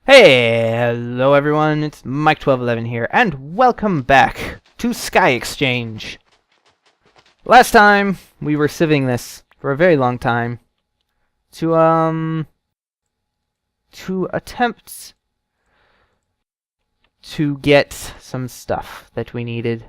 Hello everyone, it's Mike1211 here, and welcome back to Sky Exchange. Last time, we were sieving this for a very long time to attempt to get some stuff that we needed.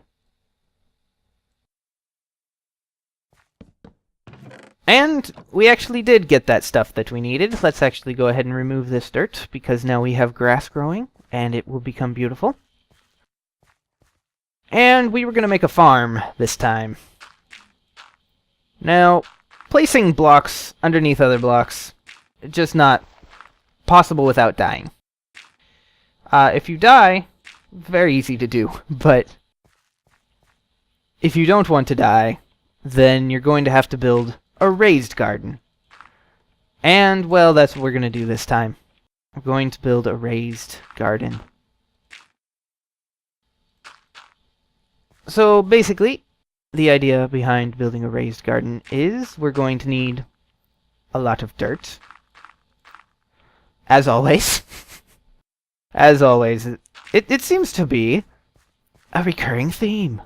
And we actually did get that stuff that we needed. Let's actually go ahead and remove this dirt, because now we have grass growing, and it will become beautiful. And we were going to make a farm this time. Now, placing blocks underneath other blocks, just not possible without dying. If you die, very easy to do, but if you don't want to die, then you're going to have to build a raised garden. And, well, that's what we're going to do this time. We're going to build a raised garden. So, basically, the idea behind building a raised garden is we're going to need a lot of dirt. As always. As always. It seems to be a recurring theme,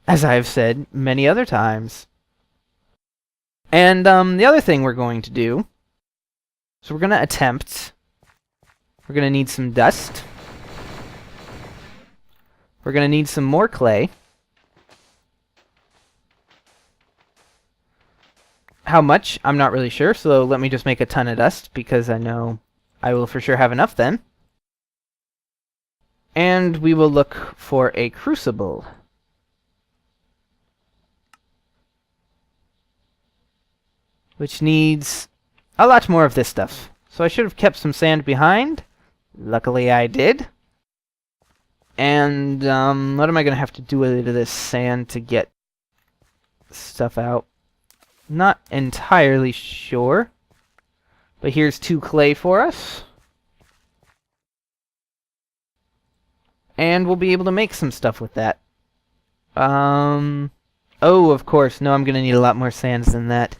as I've said many other times. And the other thing we're going to do, so we're going to attempt, we're going to need some dust, we're going to need some more clay. How much? I'm not really sure, so let me just make a ton of dust, because I know I will for sure have enough then. And we will look for a crucible. Which needs a lot more of this stuff. So I should have kept some sand behind. Luckily I did. And what am I going to have to do with this sand to get stuff out? Not entirely sure. But here's 2 clay for us. And we'll be able to make some stuff with that. Oh, of course. No, I'm going to need a lot more sands than that.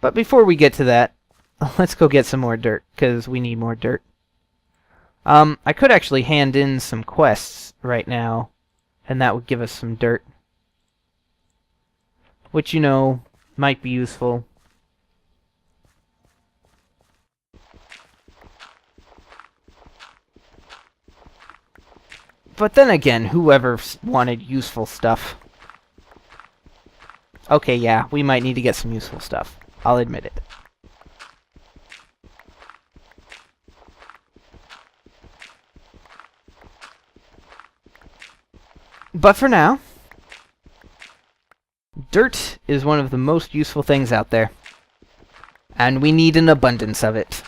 But before we get to that, let's go get some more dirt, because we need more dirt. I could actually hand in some quests right now, and that would give us some dirt. Which, you know, might be useful. But then again, whoever wanted useful stuff? Okay, yeah, we might need to get some useful stuff. I'll admit it. But for now, dirt is one of the most useful things out there. And we need an abundance of it.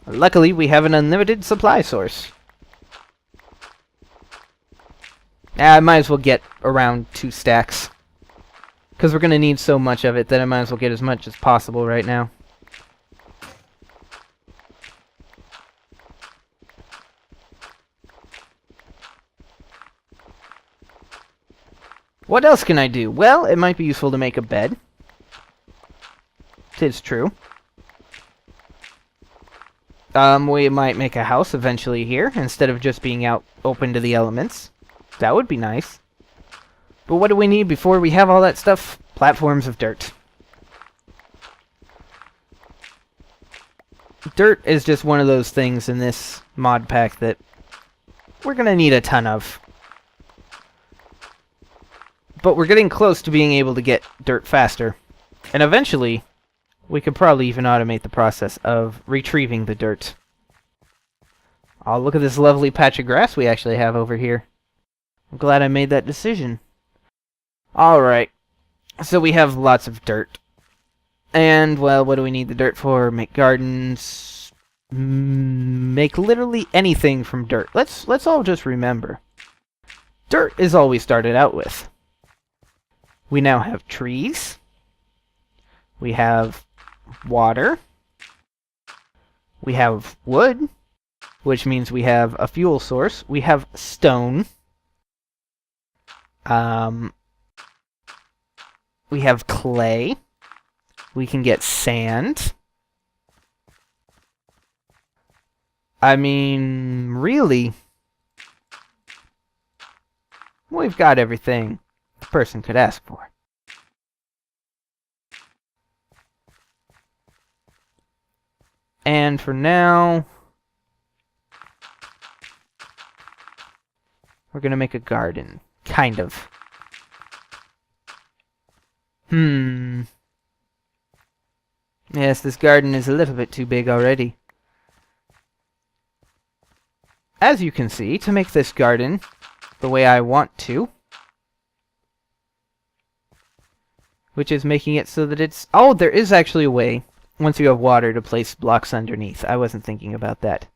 Luckily, we have an unlimited supply source. I might as well get around 2 stacks. Because we're going to need so much of it that I might as well get as much as possible right now. What else can I do? Well, it might be useful to make a bed. It's true. We might make a house eventually here, instead of just being out open to the elements. That would be nice. But what do we need before we have all that stuff? Platforms of dirt. Dirt is just one of those things in this mod pack that we're going to need a ton of. But we're getting close to being able to get dirt faster. And eventually, we could probably even automate the process of retrieving the dirt. Oh, look at this lovely patch of grass we actually have over here. I'm glad I made that decision. Alright, so we have lots of dirt. And, well, what do we need the dirt for? Make gardens. Make literally anything from dirt. Let's all just remember. Dirt is all we started out with. We now have trees. We have water. We have wood, which means we have a fuel source. We have stone. We have clay. We can get sand. I mean, really, we've got everything the person could ask for. And for now, we're gonna make a garden. Kind of. Yes, this garden is a little bit too big already. As you can see, to make this garden the way I want to, which is making it so that it's... Oh, there is actually a way, once you have water, to place blocks underneath. I wasn't thinking about that.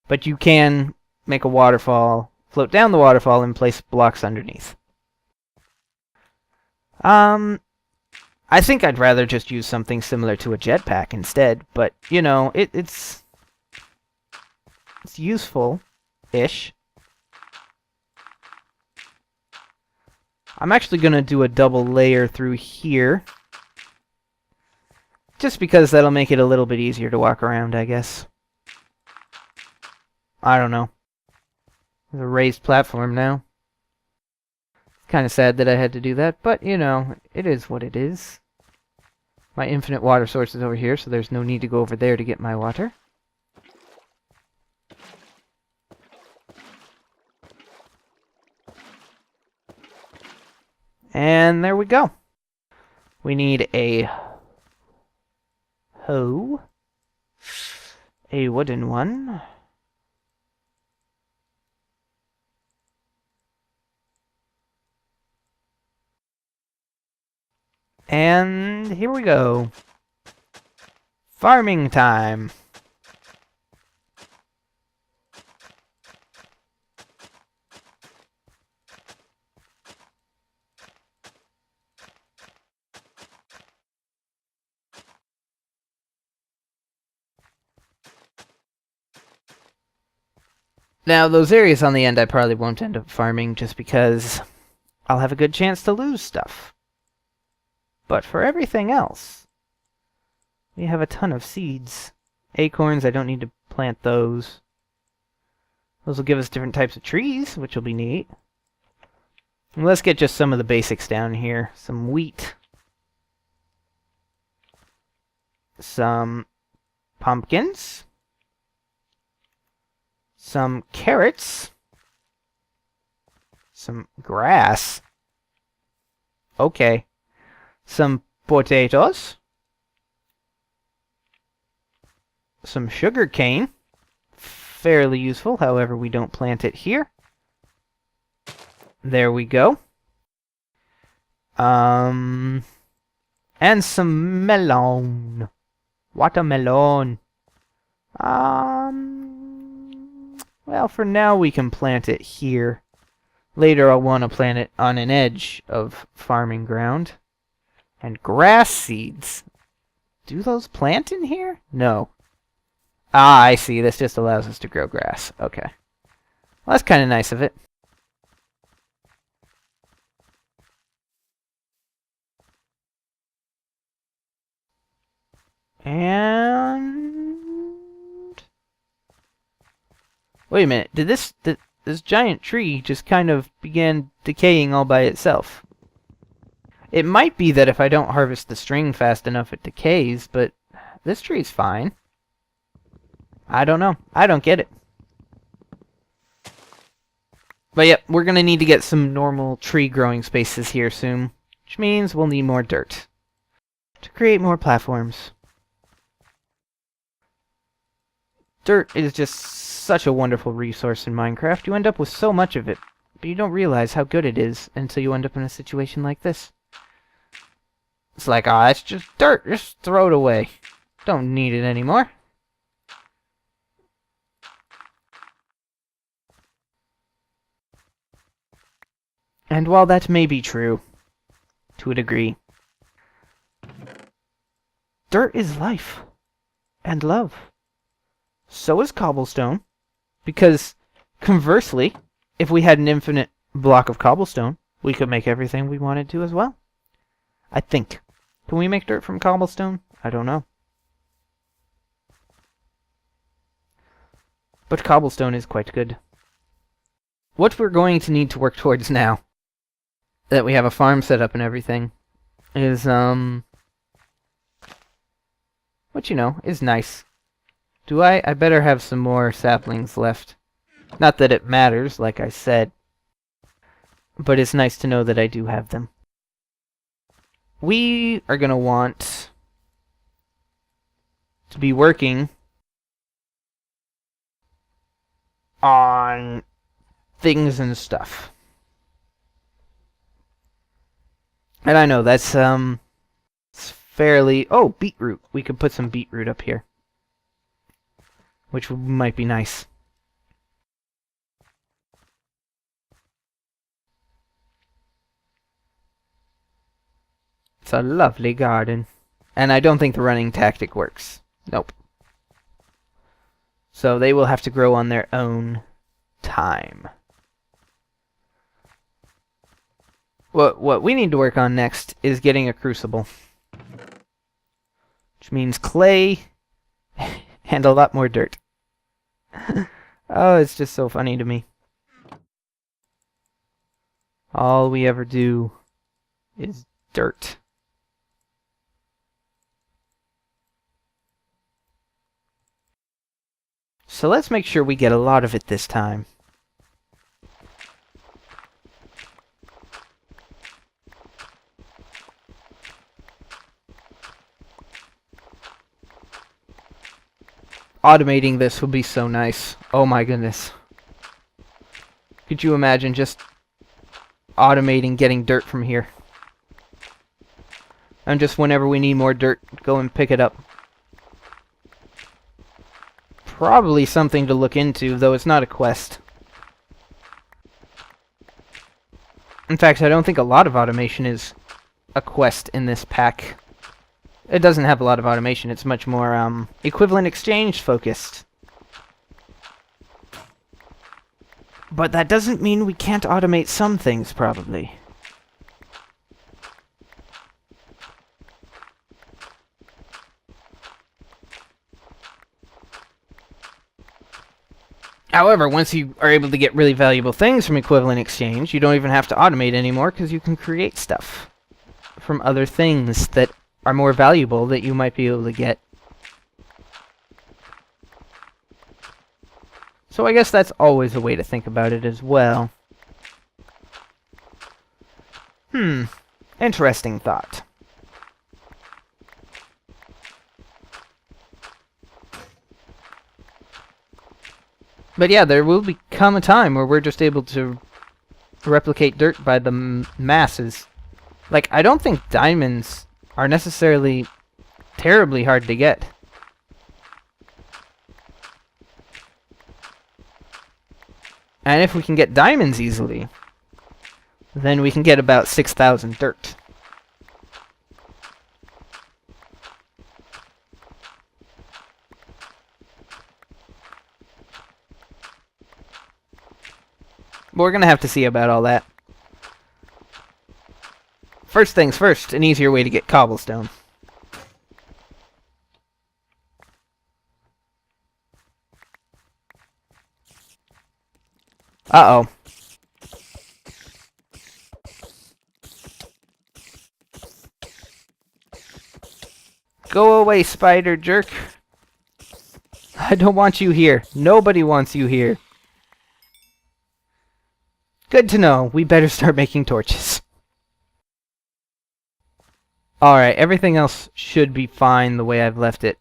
But you can make a waterfall, float down the waterfall, and place blocks underneath. I think I'd rather just use something similar to a jetpack instead, but, you know, it's useful-ish. I'm actually going to do a double layer through here, just because that'll make it a little bit easier to walk around, I guess. I don't know. There's a raised platform now. Kind of sad that I had to do that, but, you know, it is what it is. My infinite water source is over here, so there's no need to go over there to get my water. And there we go. We need a hoe, a wooden one, and here we go. Farming time. Now, those areas on the end I probably won't end up farming just because I'll have a good chance to lose stuff. But for everything else, we have a ton of seeds. Acorns, I don't need to plant those. Those will give us different types of trees, which will be neat. And let's get just some of the basics down here. Some wheat. Some pumpkins. Some carrots. Some grass. Okay. Some potatoes. Some sugar cane. Fairly useful, however we don't plant it here. There we go. And some melon. Watermelon. Well, for now we can plant it here. Later I'll want to plant it on an edge of farming ground. And grass seeds. Do those plant in here? No. Ah, I see. This just allows us to grow grass. Okay. Well, that's kind of nice of it. And... Wait a minute. Did this giant tree just kind of began decaying all by itself? It might be that if I don't harvest the string fast enough it decays, but this tree's fine. I don't know. I don't get it. But yep, we're going to need to get some normal tree growing spaces here soon, which means we'll need more dirt to create more platforms. Dirt is just such a wonderful resource in Minecraft. You end up with so much of it, but you don't realize how good it is until you end up in a situation like this. It's like, ah, it's just dirt. Just throw it away. Don't need it anymore. And while that may be true, to a degree, dirt is life and love. So is cobblestone, because conversely, if we had an infinite block of cobblestone, we could make everything we wanted to as well. I think. Can we make dirt from cobblestone? I don't know. But cobblestone is quite good. What we're going to need to work towards now, that we have a farm set up and everything, is, which, you know, is nice. I better have some more saplings left. Not that it matters, like I said, but it's nice to know that I do have them. We are gonna want to be working on things and stuff. And I know that's it's fairly... Oh, beetroot. We could put some beetroot up here, which might be nice. It's a lovely garden. And I don't think the running tactic works. Nope. So they will have to grow on their own time. What we need to work on next is getting a crucible. Which means clay and a lot more dirt. Oh, it's just so funny to me. All we ever do is dirt. So let's make sure we get a lot of it this time. Automating this would be so nice. Oh my goodness. Could you imagine just automating getting dirt from here? And just whenever we need more dirt, go and pick it up. Probably something to look into, though it's not a quest. In fact, I don't think a lot of automation is a quest in this pack. It doesn't have a lot of automation, it's much more equivalent exchange focused. But that doesn't mean we can't automate some things, probably. However, once you are able to get really valuable things from equivalent exchange, you don't even have to automate anymore, because you can create stuff from other things that are more valuable that you might be able to get. So I guess that's always a way to think about it as well. Interesting thought. But yeah, there will become a time where we're just able to replicate dirt by the masses. Like, I don't think diamonds are necessarily terribly hard to get. And if we can get diamonds easily, then we can get about 6,000 dirt. But we're gonna have to see about all that. First things first, an easier way to get cobblestone. Uh-oh. Go away, spider jerk. I don't want you here. Nobody wants you here. Good to know. We better start making torches. Alright, everything else should be fine the way I've left it.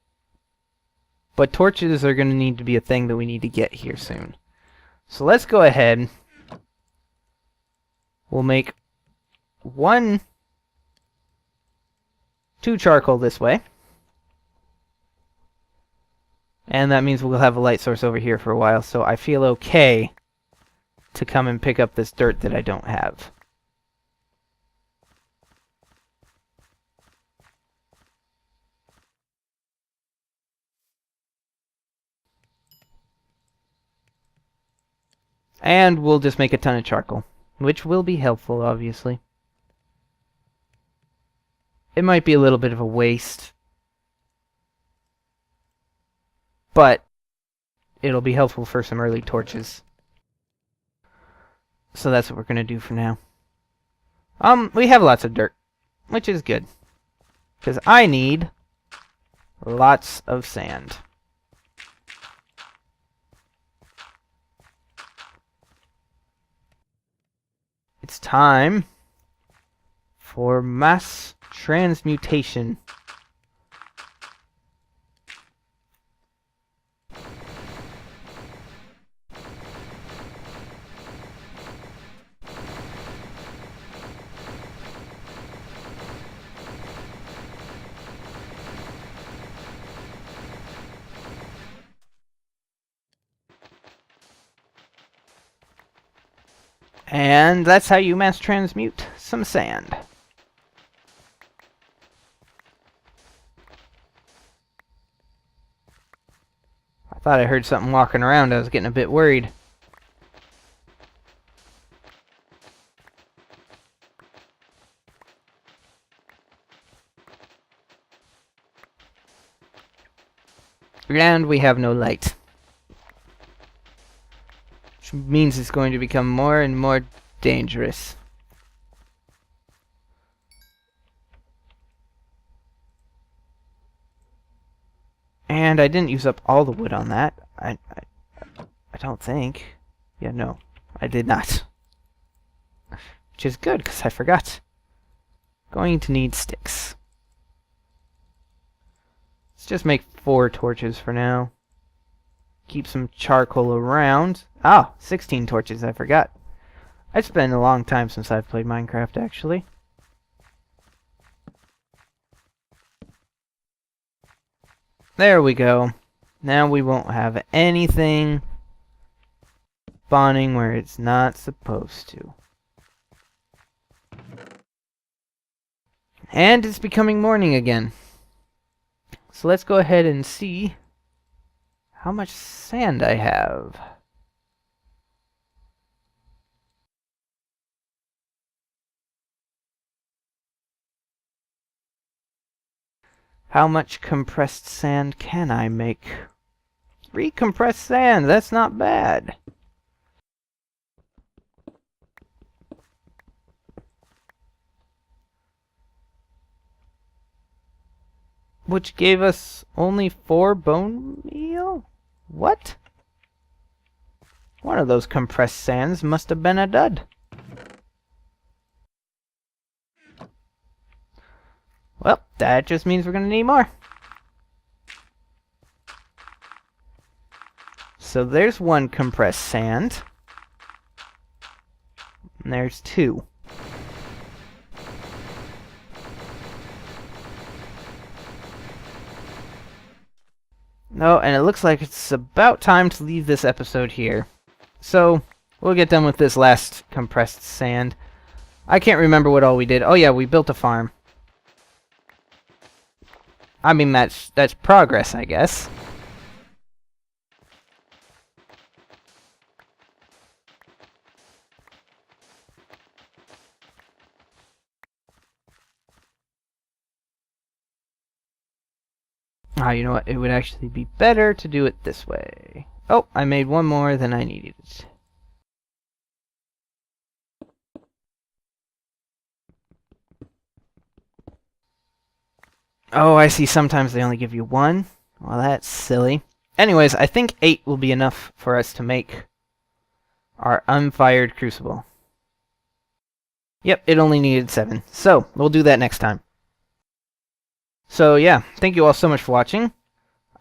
But torches are going to need to be a thing that we need to get here soon. So let's go ahead. We'll make 2 charcoal this way. And that means we'll have a light source over here for a while, so I feel okay to come and pick up this dirt that I don't have. And we'll just make a ton of charcoal, which will be helpful, obviously. It might be a little bit of a waste, but it'll be helpful for some early torches. So that's what we're gonna do for now. We have lots of dirt, which is good. Because I need lots of sand. It's time for mass transmutation. And that's how you mass transmute some sand. I thought I heard something walking around. I was getting a bit worried. And we have no light. Which means it's going to become more and more dangerous. And I didn't use up all the wood on that. I don't think. Yeah, no. I did not. Which is good, because I forgot. Going to need sticks. Let's just make 4 torches for now. Keep some charcoal around. Ah, 16 torches, I forgot. It's been a long time since I've played Minecraft, actually. There we go. Now we won't have anything spawning where it's not supposed to. And it's becoming morning again. So let's go ahead and see how much sand I have. How much compressed sand can I make? 3 compressed sand, that's not bad. Which gave us only 4 bone meal? What? One of those compressed sands must have been a dud. Well, that just means we're going to need more. So there's 1 compressed sand. And there's 2. No, and it looks like it's about time to leave this episode here. So, we'll get done with this last compressed sand. I can't remember what all we did. Oh yeah, we built a farm. I mean, that's progress, I guess. Ah, you know what? It would actually be better to do it this way. Oh, I made 1 more than I needed. Oh, I see. Sometimes they only give you 1. Well, that's silly. Anyways, I think 8 will be enough for us to make our unfired crucible. Yep, it only needed 7. So, we'll do that next time. So, yeah, thank you all so much for watching.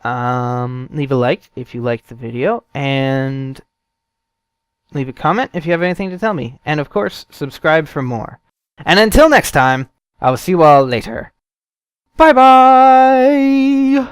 Leave a like if you liked the video, and leave a comment if you have anything to tell me. And, of course, subscribe for more. And until next time, I will see you all later. Bye-bye!